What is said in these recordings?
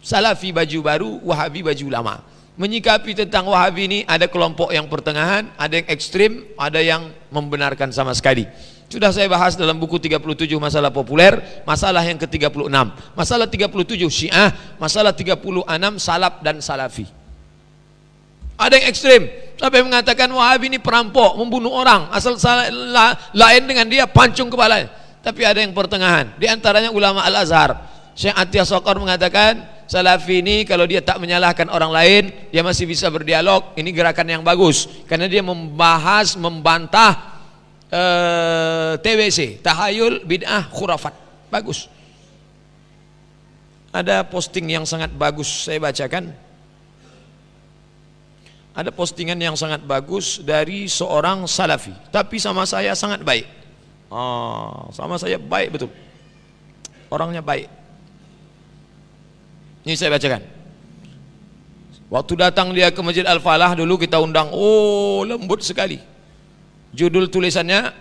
Salafi baju baru, Wahabi baju lama. Menyikapi tentang Wahabi ini ada kelompok yang pertengahan, ada yang ekstrim, ada yang membenarkan sama sekali. Sudah saya bahas dalam buku 37 masalah populer, masalah yang ke-36. Masalah 37 Syiah, masalah 36 salaf dan salafi. Ada yang ekstrim sampai mengatakan Wahabi ini perampok, membunuh orang, asal lain dengan dia pancung kepala. Tapi ada yang pertengahan, di antaranya ulama Al-Azhar. Syekh Atiyah Saqar mengatakan Salafi ini kalau dia tak menyalahkan orang lain, dia masih bisa berdialog. Ini gerakan yang bagus karena dia membahas, membantah TWC, tahayul, bid'ah, khurafat. Bagus. Ada posting yang sangat bagus, saya bacakan. Ada postingan yang sangat bagus dari seorang salafi, tapi sama saya sangat baik. Sama saya baik betul. Orangnya baik. Ini saya bacakan. Waktu datang dia ke Masjid Al-Falah dulu kita undang, lembut sekali. Judul tulisannya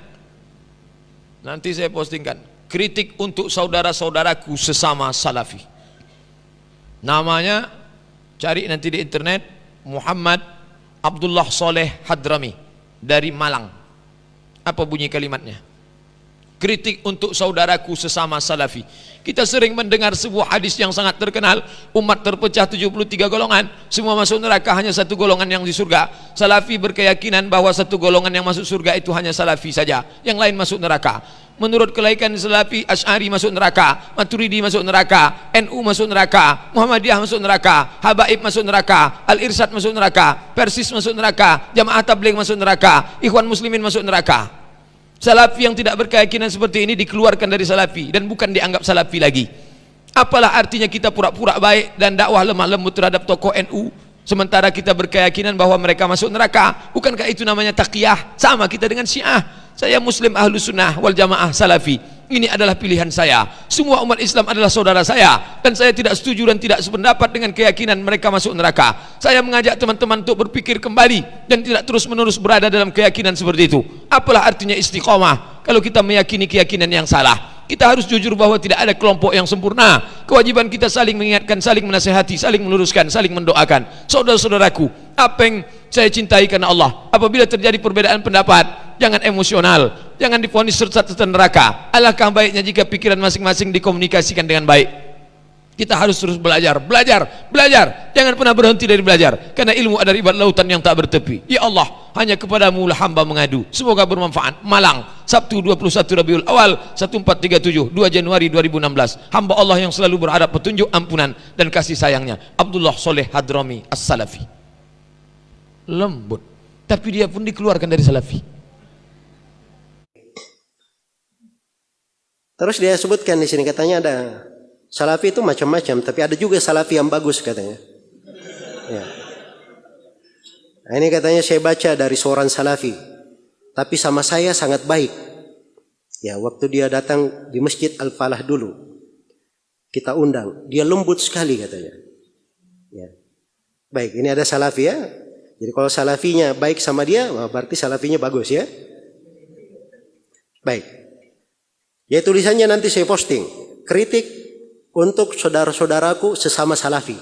nanti saya postingkan, kritik untuk saudara-saudaraku sesama salafi. Namanya cari nanti di internet, Muhammad Abdullah Soleh Hadrami dari Malang. Apa bunyi kalimatnya? Kritik untuk saudaraku sesama salafi. Kita sering mendengar sebuah hadis yang sangat terkenal, umat terpecah 73 golongan, semua masuk neraka, hanya satu golongan yang di surga. Salafi berkeyakinan bahwa satu golongan yang masuk surga itu hanya salafi saja, yang lain masuk neraka. Menurut kelaikan salafi, Asy'ari masuk neraka, Maturidi masuk neraka, NU masuk neraka, Muhammadiyah masuk neraka, Habaib masuk neraka, Al-Irsyad masuk neraka, Persis masuk neraka, Jamaah Tabligh masuk neraka, Ikhwan Muslimin masuk neraka. Salafi yang tidak berkeyakinan seperti ini dikeluarkan dari salafi dan bukan dianggap salafi lagi. Apalah artinya kita pura-pura baik dan dakwah lemah lembut terhadap tokoh NU sementara kita berkeyakinan bahwa mereka masuk neraka? Bukankah itu namanya taqiyah? Sama kita dengan Syiah. Saya Muslim Ahlus Sunnah wal Jamaah Salafi. Ini adalah pilihan saya. Semua umat Islam adalah saudara saya, dan saya tidak setuju dan tidak sependapat dengan keyakinan mereka masuk neraka. Saya mengajak teman-teman untuk berpikir kembali dan tidak terus-menerus berada dalam keyakinan seperti itu. Apalah artinya istiqomah kalau kita meyakini keyakinan yang salah? Kita harus jujur bahwa tidak ada kelompok yang sempurna. Kewajiban kita saling mengingatkan, saling menasihati, saling meluruskan, saling mendoakan. Saudara-saudaraku, apa yang saya cintai karena Allah, apabila terjadi perbedaan pendapat, jangan emosional, jangan divonis serta-serta neraka. Alangkah baiknya jika pikiran masing-masing dikomunikasikan dengan baik. Kita harus terus belajar, belajar. Jangan pernah berhenti dari belajar, karena ilmu adalah ibarat lautan yang tak bertepi. Ya Allah, hanya kepadamu lah hamba mengadu. Semoga bermanfaat. Malang, Sabtu 21 Rabiul Awal 1437, 2 Januari 2016. Hamba Allah yang selalu berharap petunjuk, ampunan dan kasih sayangnya, Abdullah Soleh Hadrami As-Salafi. Lembut, tapi dia pun dikeluarkan dari salafi. Terus dia sebutkan di sini, katanya ada salafi itu macam-macam, tapi ada juga salafi yang bagus katanya. Ya. Nah, ini katanya saya baca dari seorang salafi, tapi sama saya sangat baik. Ya, waktu dia datang di Masjid Al-Falah dulu, kita undang, dia lembut sekali katanya. Ya. Baik, ini ada salafi ya. Jadi kalau salafinya baik sama dia, berarti salafinya bagus ya. Baik. Ya, tulisannya nanti saya posting. Kritik untuk saudara-saudaraku sesama salafi.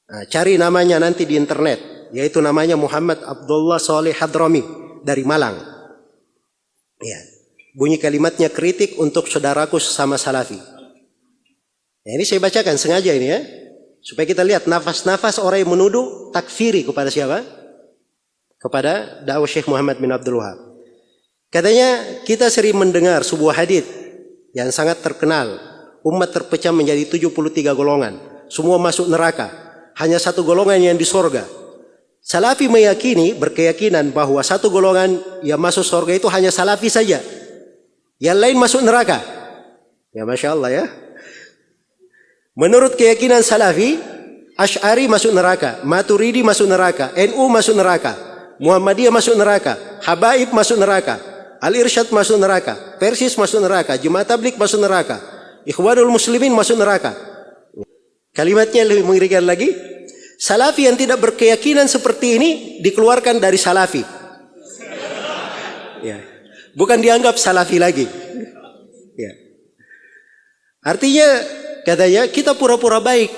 Nah, cari namanya nanti di internet, yaitu namanya Muhammad Abdullah Soleh Hadrami dari Malang. Ya. Bunyi kalimatnya, kritik untuk saudaraku sesama salafi. Nah, ini saya bacakan sengaja ini ya, supaya kita lihat nafas-nafas orang yang menuduh takfiri kepada siapa? Kepada dakwah Syekh Muhammad bin Abdul Wahab. Katanya kita sering mendengar sebuah hadis yang sangat terkenal. Umat terpecah menjadi 73 golongan. Semua masuk neraka. Hanya satu golongan yang di surga. Salafi meyakini, berkeyakinan bahwa satu golongan yang masuk surga itu hanya salafi saja. Yang lain masuk neraka. Ya Masya Allah ya. Menurut keyakinan salafi, Asy'ari masuk neraka, Maturidi masuk neraka, NU masuk neraka, Muhammadiyah masuk neraka, Habaib masuk neraka, Al-Irsyad masuk neraka, Persis masuk neraka, Jemaah Tabligh masuk neraka, Ikhwanul Muslimin masuk neraka. Kalimatnya lebih mengerikan lagi. Salafi yang tidak berkeyakinan seperti ini dikeluarkan dari salafi. Ya. Bukan dianggap salafi lagi. Ya. Artinya katanya kita pura-pura baik.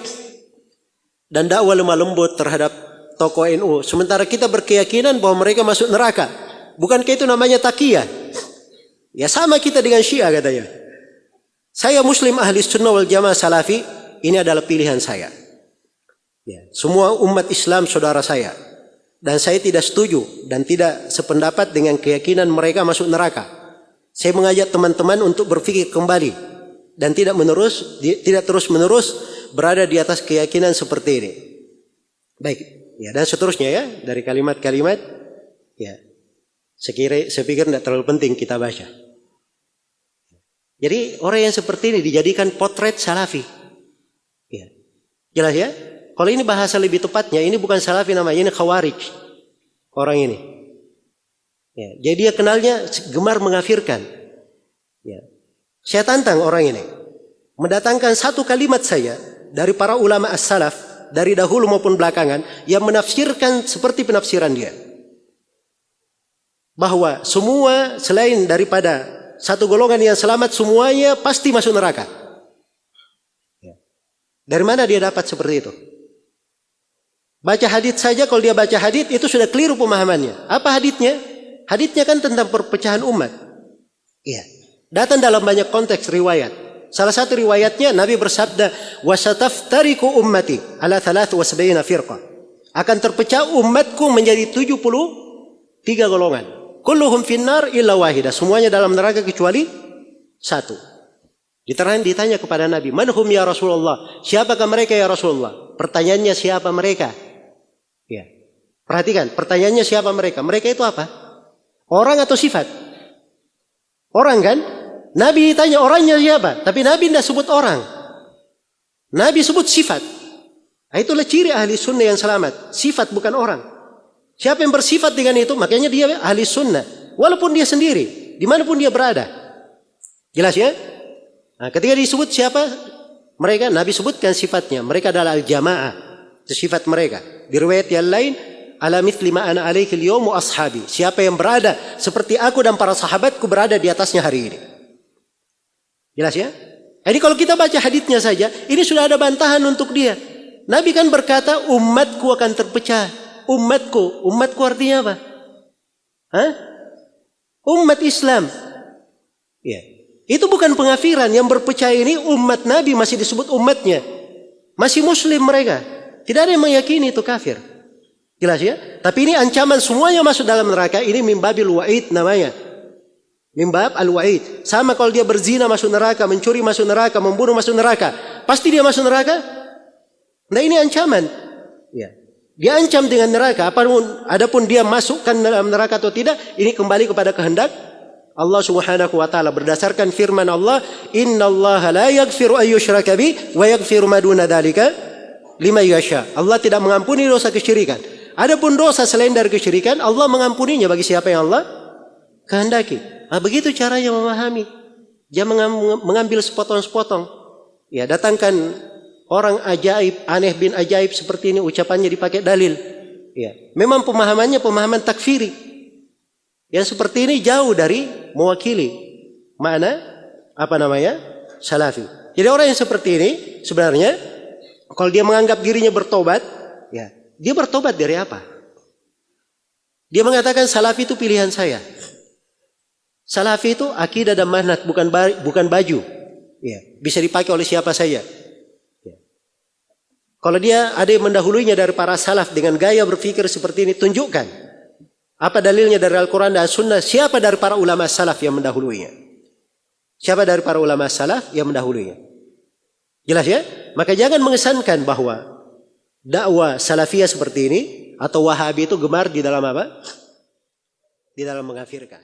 dan dakwah lemah lembut terhadap tokoh NU. Sementara kita berkeyakinan bahwa mereka masuk neraka. Bukankah itu namanya taqiyah? Ya sama kita dengan Syiah katanya. Saya Muslim ahli sunnah wal jamaah salafi, ini adalah pilihan saya. Ya, semua umat Islam saudara saya. Dan saya tidak setuju dan tidak sependapat dengan keyakinan mereka masuk neraka. Saya mengajak teman-teman untuk berpikir kembali dan tidak terus menerus berada di atas keyakinan seperti ini. Baik, ya, dan seterusnya ya dari kalimat-kalimat, ya saya pikir tidak terlalu penting kita baca. Jadi orang yang seperti ini dijadikan potret salafi. Ya. Jelas ya? Kalau ini bahasa lebih tepatnya, ini bukan salafi namanya, ini khawarij. Orang ini. Ya. Jadi dia kenalnya gemar mengafirkan. Ya. Saya tantang orang ini. Mendatangkan satu kalimat saya dari para ulama as-salaf, dari dahulu maupun belakangan, yang menafsirkan seperti penafsiran dia. Bahwa semua selain daripada satu golongan yang selamat semuanya pasti masuk neraka. Ya. Dari mana dia dapat seperti itu? Baca hadits saja, kalau dia baca hadits itu sudah keliru pemahamannya. Apa haditsnya? Haditsnya kan tentang perpecahan umat. Iya. Datang dalam banyak konteks riwayat. Salah satu riwayatnya Nabi bersabda, "Wasataftariku ummati ala 73 firqah." Akan terpecah umatku menjadi 73 golongan. Kulluhum finnar illa wahida. Semuanya dalam neraka kecuali satu. Ditanya kepada Nabi, "Man hum ya Rasulullah?" Siapakah mereka ya Rasulullah? Pertanyaannya siapa mereka? Ya. Perhatikan, pertanyaannya siapa mereka? Mereka itu apa? Orang atau sifat? Orang kan? Nabi tanya orangnya siapa? Tapi Nabi tidak sebut orang. Nabi sebut sifat. Nah, itulah ciri ahli sunnah yang selamat. Sifat bukan orang. Siapa yang bersifat dengan itu, makanya dia ahli sunnah. Walaupun dia sendiri, dimanapun dia berada. Jelas ya? Nah, ketika disebut siapa mereka, Nabi sebutkan sifatnya. Mereka adalah al-jamaah. Itu sifat mereka. Di riwayat yang lain, ala mithli ma ana alaikil yawmu ashabi. Siapa yang berada seperti aku dan para sahabatku berada di atasnya hari ini. Jelas ya? Jadi kalau kita baca haditsnya saja, ini sudah ada bantahan untuk dia. Nabi kan berkata, umatku akan terpecah. Umatku artinya apa? Hah? Umat Islam. Ya. Itu bukan pengafiran. Yang berpecah ini umat Nabi masih disebut umatnya. Masih muslim mereka. Tidak ada yang meyakini itu kafir. Jelas ya? Tapi ini ancaman semuanya masuk dalam neraka. Ini mimbabil wa'id namanya. Mimbab al-wa'id. Sama kalau dia berzina masuk neraka, mencuri masuk neraka, membunuh masuk neraka. Pasti dia masuk neraka? Nah ini ancaman. Ya. Dia ancam dengan neraka. Adapun dia masukkan dalam neraka atau tidak, ini kembali kepada kehendak Allah Subhanahu wa taala berdasarkan firman Allah, "Innallaha la yaghfiru an yushraka bi wa yaghfiru ma duna dzalika liman yasha." Allah tidak mengampuni dosa kesyirikan. Adapun dosa selain dari kesyirikan, Allah mengampuninya bagi siapa yang Allah kehendaki. Nah, begitu caranya memahami. Jangan mengambil sepotong-sepotong. Ya, datangkan orang ajaib, aneh bin ajaib seperti ini, ucapannya dipakai dalil. Ya, memang pemahamannya pemahaman takfiri. Yang seperti ini jauh dari mewakili makna salafi. Jadi orang yang seperti ini sebenarnya kalau dia menganggap dirinya bertobat, ya, dia bertobat dari apa? Dia mengatakan salafi itu pilihan saya. Salafi itu akidah dan manhaj, bukan baju. Ya, bisa dipakai oleh siapa saja. Kalau dia ada yang mendahulunya dari para salaf dengan gaya berpikir seperti ini, tunjukkan. Apa dalilnya dari Al-Quran dan Sunnah? Siapa dari para ulama salaf yang mendahulunya? Siapa dari para ulama salaf yang mendahulunya? Jelas ya? Maka jangan mengesankan bahwa dakwah salafiyah seperti ini atau wahabi itu gemar di dalam apa? Di dalam mengkafirkan.